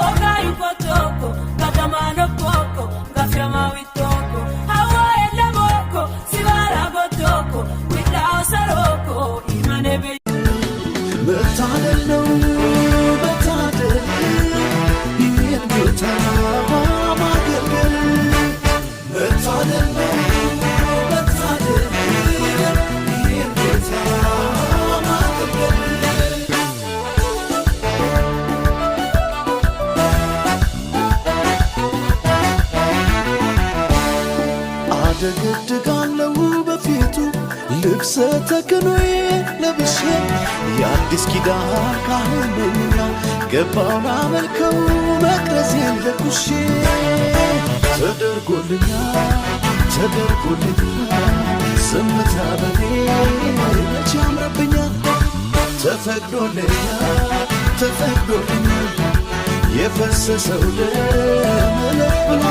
ogai potoko katamano poko gafyama witoko hawa ele moko sibara potoko witao saroko imanebe betadelo betadelo yedota magel betadelo አደግድጋለው በፊቱ ልብሰ ተክኖዬ ለብሼ የአዲስ ኪዳን ካህን ነኝና ገባውን አመልከው መቅረዜን ለኩሼ ተደርጎልኛል ዝምታ በኔ መቼ ያምረብኛል ተፈቅዶልኛል የፈሰሰው ደም ለብ ብሎ